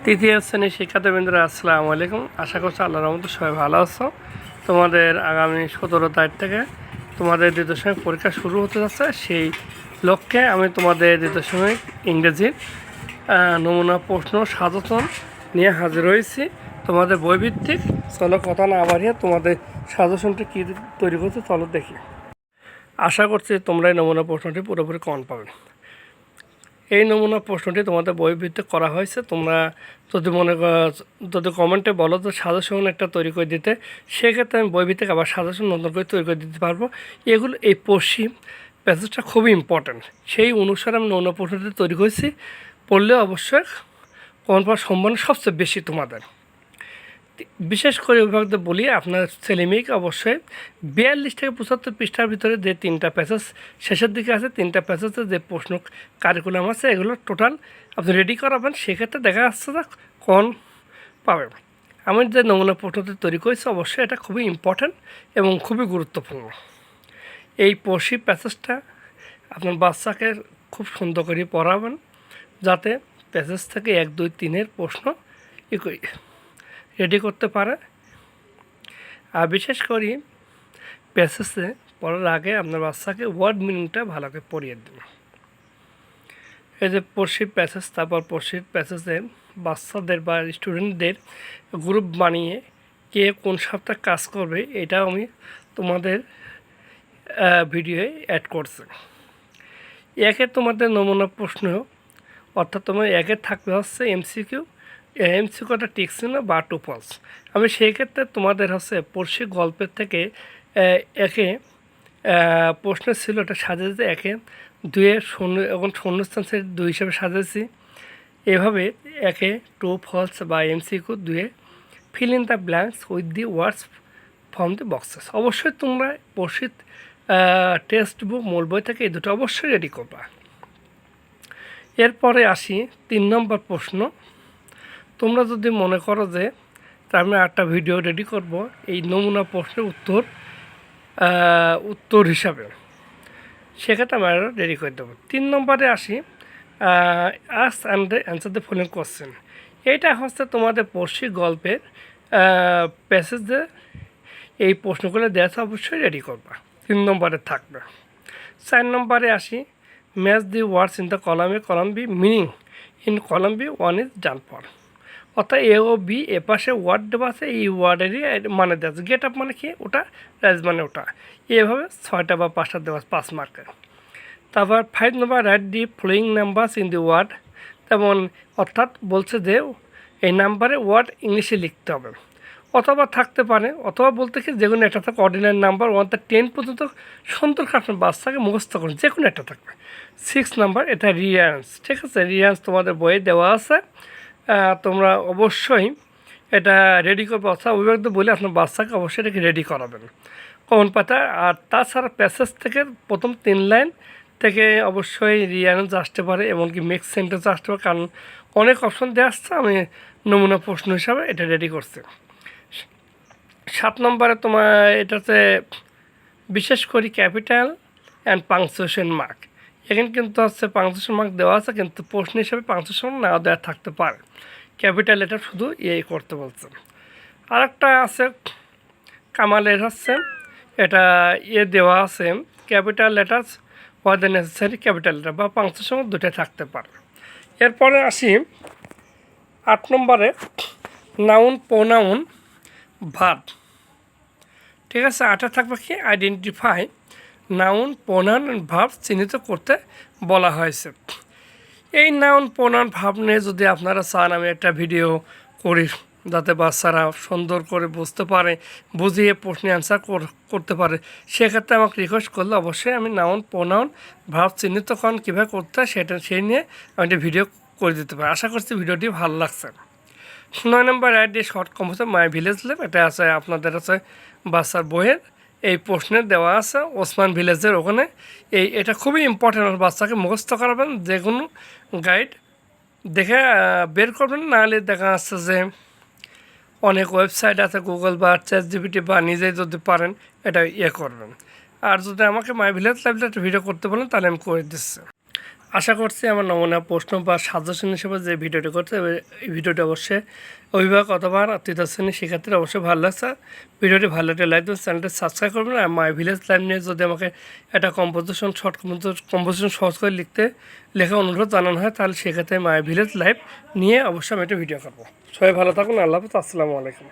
তৃতীয় শ্রেণীর শিক্ষার্থীবৃন্দরা আসসালামু আলাইকুম। আশা করছি আল্লাহর রহমতে সবাই ভালো আছো। তোমাদের আগামী 17 তারিখ থেকে তোমাদের দ্বিতীয় শ্রেণীর পরীক্ষা শুরু হতে যাচ্ছে। সেই লক্ষ্যে আমি তোমাদের দ্বিতীয় শ্রেণীর ইংরেজির নমুনা প্রশ্ন সাজেশন নিয়ে হাজির হয়েছি তোমাদের বইভিত্তিক। চলো কথা না বাড়িয়ে তোমাদের সাজেশনটি কী তৈরি করতে চলো দেখি। আশা করছি তোমরা এই নমুনা প্রশ্নটি পুরোপুরি কমন পাবে। এই নমুনা প্রশ্নটি তোমাদের বই ভিত্তিক করা হয়েছে। তোমরা যদি কমেন্টে বলো তো সাজেশন একটা তৈরি করে দিতে, সেক্ষেত্রে আমি বই ভিত্তিক আবার সাজেশন নতুন করে তৈরি করে দিতে পারবো। এগুলো এই পশ্চিম প্যাসেজটা খুবই ইম্পর্ট্যান্ট, সেই অনুসারে আমি নমুনা প্রশ্নটি তৈরি করেছি। পড়লে অবশ্যই কমন পাওয়ার সম্ভাবনা সবচেয়ে বেশি তোমাদের। বিশেষ করে অভিভাবকদের বলি, আপনার ছেলে মেয়েকে অবশ্যই 42 থেকে 75 পৃষ্ঠার ভিতরে যে 3টা প্যাসেজ শেষের দিকে আছে, 3টা প্যাসেজে যে প্রশ্ন কারিকুলাম আছে, এগুলো টোটাল আপনি রেডি করাবেন। সেক্ষেত্রে দেখা যাচ্ছে যে কম পাবেন। আমি যে নমুনা প্রশ্নটি তৈরি করেছি অবশ্যই এটা খুবই ইম্পর্ট্যান্ট এবং খুবই গুরুত্বপূর্ণ। এই পড়শি প্যাসেজটা আপনার বাচ্চাকে খুব সুন্দর করে পড়াবেন, যাতে প্যাসেজ থেকে 1, 2, 3-এর প্রশ্ন রেডি করতে পারে। আর বিশেষ করে প্যাসেজে পড়ার আগে আপনার বাচ্চাকে ওয়ার্ড মিনিংটা ভালো করে পড়িয়ে দেন। এই যে পড়শি প্যাসেজ, তারপর পড়শির প্যাসেজে বাচ্চাদের বা স্টুডেন্টদের গ্রুপ বানিয়ে কে কোন সপ্তাহে কাজ করবে, এটাও আমি তোমাদের ভিডিওয়ে অ্যাড করছি। একে তোমাদের নমুনা প্রশ্ন, অর্থাৎ তোমার একে থাকবে হচ্ছে এমসিকিউটা ঠিক ছিল বা টু ফলস। আমি সেই ক্ষেত্রে তোমাদের হচ্ছে পড়শি গল্পের থেকে একে প্রশ্ন ছিল, ওটা সাজিয়েছি একে 2-এর শূন্য এবং শূন্যস্থান সেট 2 হিসাবে সাজিয়েছি। এভাবে একে টু ফলস বা এমসিকিউ 2-এ fill in the blanks with the words from the boxes. অবশ্যই তোমরা পড়শি টেক্সট বুক মূল বই থেকে এই দুটো অবশ্যই রেডি করবা। এরপরে আসি 3 নম্বর প্রশ্ন। তোমরা যদি মনে করো যে আমি একটা ভিডিও রেডি করব এই নমুনা প্রশ্নের উত্তর হিসাবে, সেক্ষেত্রে আমি আরও রেডি করে দেবো। 3 নম্বরে আসি ask and answer the following question. এইটা হচ্ছে তোমাদের পড়শি গল্পের প্যাসেজে এই প্রশ্নগুলো দেওয়া অবশ্যই রেডি করবা, 3 নম্বরে থাকবে। 4 নম্বরে আসি match the words in the column B meaning in column B 1 is done for. অর্থাৎ এ ও বি এপাশে ওয়ার্ড দেওয়া আছে, এই ওয়ার্ডেরই মানে দেওয়া আছে। গেট আপ মানে কি, ওটা রাইজ মানে ওটা। এভাবে 6টা বা 5টা দেওয়া 5 মার্কের। তারপর 5 নম্বর write the following numbers in the word. তেমন অর্থাৎ বলছে যে এই নাম্বারে ওয়ার্ড ইংলিশে লিখতে হবে, অথবা থাকতে পারে, অথবা বলতে কি যে কোনো একটা থাকে অর্ডিনারি নাম্বার 1 থেকে 10 পর্যন্ত সুন্দর আপনার বাচ্চাকে মুখস্থ করুন, যে কোনো একটা থাকবে। 6 নাম্বার এটা রিয়ান্স, ঠিক আছে। রিয়ান্স তোমাদের বইয়ে দেওয়া আছে, তোমরা অবশ্যই এটা রেডি করবে। অর্থাৎ অভিভাবকদের বলে আপনার বাচ্চাকে অবশ্যই এটাকে রেডি করাবেন কমন পাতা। আর তাছাড়া প্যাসেজ থেকে প্রথম 3 লাইন থেকে অবশ্যই রিয়ান্স আসতে পারে, এমনকি মিক্স সেন্টেন্স আসতে পারে, কারণ অনেক অপশন দেওয়া আসছে। আমি নমুনা প্রশ্ন হিসাবে এটা রেডি করছি। 7 নম্বরে তোমার এটাতে বিশেষ করে ক্যাপিটাল অ্যান্ড পাংচুয়েশন মার্ক। এখানে কিন্তু হচ্ছে পাংচুয়েশন মার্ক দেওয়া আছে, কিন্তু প্রশ্ন হিসাবে পাংচুয়েশন নাও দেওয়া থাকতে পারে। ক্যাপিটাল এটা শুধু করতে বলছে। আরেকটা আছে কামালের হচ্ছে এটা দেওয়া আছে capital letters for the necessary capital letter বা পাংচুয়েশন দুটোই থাকতে পারে। এরপরে আসি 8 নম্বরে নাউন প্রোনাউন ভার্ব, ঠিক আছে। 8-এ থাকবে কি আইডেন্টিফাই নাউন প্রোনাউন ভার্ব চিহ্নিত করতে বলা হয়েছে। এই নাউন প্রোনাউন ভার্ব নিয়ে যদি আপনারা চান আমি একটা ভিডিও করি, যাতে বাচ্চারা সুন্দর করে বুঝতে পারে, বুঝিয়ে প্রশ্নে অ্যান্সার করতে পারে, সেক্ষেত্রে আমাকে রিকোয়েস্ট করলে অবশ্যই আমি নাউন প্রোনাউন ভার্ব চিহ্নিতকরণ কীভাবে করতে হয় সেই নিয়ে আমি একটা ভিডিও করে দিতে পারি। আশা করছি ভিডিওটি ভালো লাগছে। 9 নম্বর write the short compose my village life. এটা আছে আপনাদের আছে বাচ্চার বইয়ের এই প্রশ্নে দেওয়া আছে ওসমান ভিলেজের ওখানে। এটা খুবই ইম্পর্টেন্ট, বাচ্চাকে মুখস্থ করাবেন। যে কোনো গাইড দেখে বের করবেন, নাহলে দেখা যাচ্ছে যে অনেক ওয়েবসাইট আছে গুগল বা ChatGPT বা নিজেই যদি পারেন এটা করবেন। আর যদি আমাকে মাই ভিলেজ লাইফে একটা ভিডিও করতে বলেন তাহলে আমি করে দিচ্ছি। আশা করছি আমার নমুনা প্রশ্ন বা সাজেশন হিসেবে যে ভিডিওটি করতে এই ভিডিওটি অবশ্যই অভিভাবক অথবা তৃতীয় শ্রেণীর শিক্ষার্থীরা অবশ্যই ভালো লাগছে। ভিডিওটি ভালো লাগলে লাইক দেবেন, চ্যানেলটি সাবস্ক্রাইব করবেন। আর মাই ভিলেজ লাইফ নিয়ে যদি আমাকে একটা কম্পোজিশন শর্ট কম্পোজিশন সহজ করে লেখা অনুরোধ জানানো হয়, তাহলে সেক্ষেত্রে মাই ভিলেজ লাইফ নিয়ে অবশ্যই আমি একটা ভিডিও করবো। সবাই ভালো থাকুন। আল্লাহ হাফেজ। আসসালামু আলাইকুম।